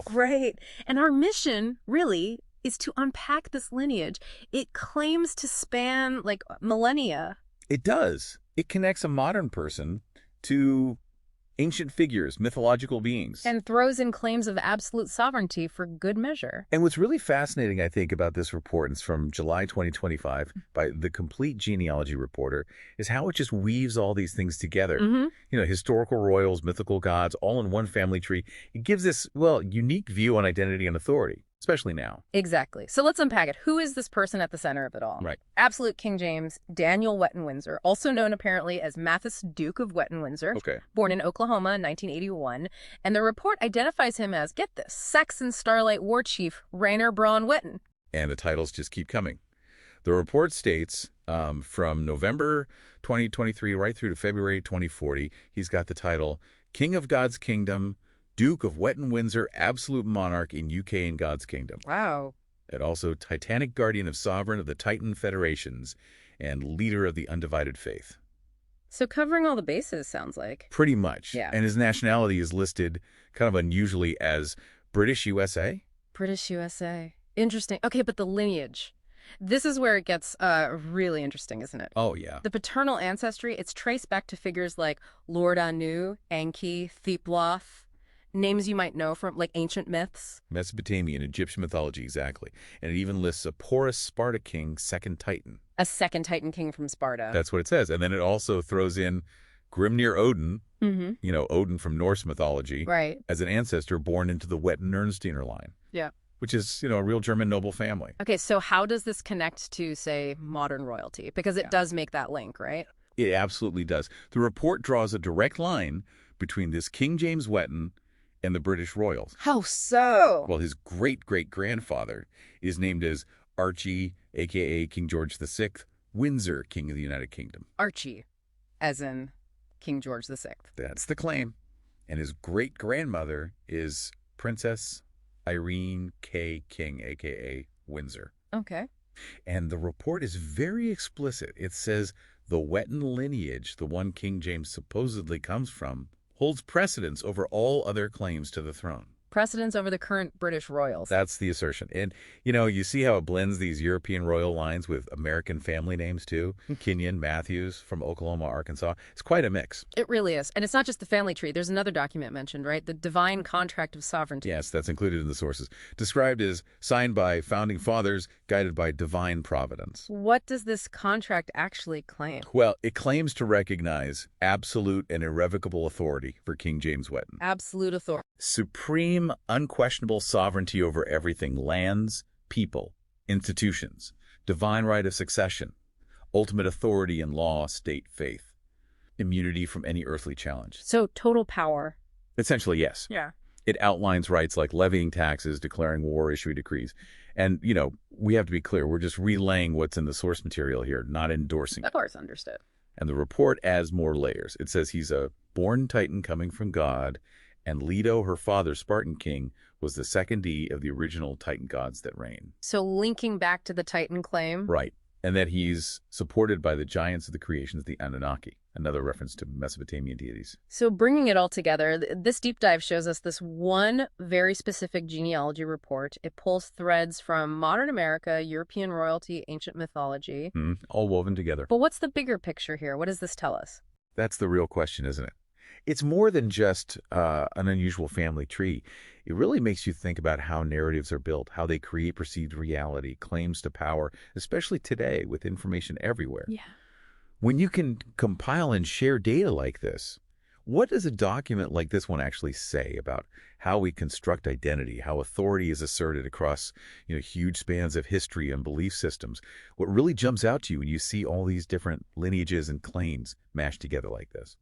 title. Right. And our mission, really, is to unpack this lineage. It claims to span, like, millennia. It does. It connects a modern person to ancient figures, mythological beings. And throws in claims of absolute sovereignty for good measure. And what's really fascinating, I think, about this report, and it's from July 2025 by the Complete Genealogy Reporter, is how it just weaves all these things together. You know, historical royals, mythical gods, all in one family tree. It gives this, well, unique view on identity and authority, especially now. Exactly. So let's unpack it. Who is this person at the center of it all? Right. Absolute King James Daniel Wettin-Windsor, also known apparently as Mathis, Duke of Wettin-Windsor, Okay. born in Oklahoma in 1981. And the report identifies him as, get this, Saxon Starlight War Chief Rainer Braun Wettin. And the titles just keep coming. The report states from November 2023 right through to February 2040, he's got the title King of God's Kingdom, Duke of Wettin-Windsor, absolute monarch in UK and God's Kingdom. Wow. And also Titanic Guardian of Sovereign of the Titan Federations and leader of the Undivided Faith. So covering all the bases, sounds like. Pretty much. Yeah. And his nationality is listed kind of unusually as British USA. British USA. Interesting. Okay, but the lineage. This is where it gets really interesting, isn't it? Oh, yeah. The paternal ancestry, it's traced back to figures like Lord Anu, Enki, Theploth, names you might know from, like, ancient myths. Mesopotamian, Egyptian mythology, exactly. And it even lists a porous Sparta king, second Titan. A second Titan king from Sparta. That's what it says. And then it also throws in Grimnir Odin, you know, Odin from Norse mythology, Right. as an ancestor born into the Wettin Ernestiner line. Yeah. Which is, you know, a real German noble family. Okay, so how does this connect to, say, modern royalty? Because it does make that link, right? It absolutely does. The report draws a direct line between this King James Wettin and the British royals. How so? Well, his great-great-grandfather is named as Archie, a.k.a. King George VI, Windsor, King of the United Kingdom. Archie, as in King George VI. That's the claim. And his great-grandmother is Princess Irene K. King, a.k.a. Windsor. Okay. And the report is very explicit. It says the Wettin lineage, the one King James supposedly comes from, holds precedence over all other claims to the throne. Precedence over the current British royals. That's the assertion. And, you know, you see how it blends these European royal lines with American family names, too. Kenyon, Matthews from Oklahoma, Arkansas. It's quite a mix. It really is. And it's not just the family tree. There's another document mentioned, right? The Divine Contract of Sovereignty. Yes, that's included in the sources. Described as signed by founding fathers, guided by divine providence. What does this contract actually claim? Well, it claims to recognize absolute and irrevocable authority for King James Wettin. Absolute authority. Supreme, unquestionable sovereignty over everything: lands, people, institutions, divine right of succession, ultimate authority in law, state, faith, immunity from any earthly challenge. So total power. Essentially, yes. Yeah. It outlines rights like levying taxes, declaring war, issuing decrees. And, you know, we have to be clear, we're just relaying what's in the source material here, not endorsing it. Of course, understood. And the report adds more layers. It says he's a born Titan coming from God, and Leto, her father, Spartan king, was the secondee of the original Titan gods that reign. So linking back to the Titan claim. Right. And that he's supported by the giants of the creations, the Anunnaki, another reference to Mesopotamian deities. So bringing it all together, this deep dive shows us this one very specific genealogy report. It pulls threads from modern America, European royalty, ancient mythology. All woven together. But what's the bigger picture here? What does this tell us? That's the real question, isn't it? It's more than just an unusual family tree. It really makes you think about how narratives are built, how they create perceived reality, claims to power, especially today with information everywhere. Yeah. When you can compile and share data like this, what does a document like this one actually say about how we construct identity, how authority is asserted across, you know, huge spans of history and belief systems? What really jumps out to you when you see all these different lineages and claims mashed together like this?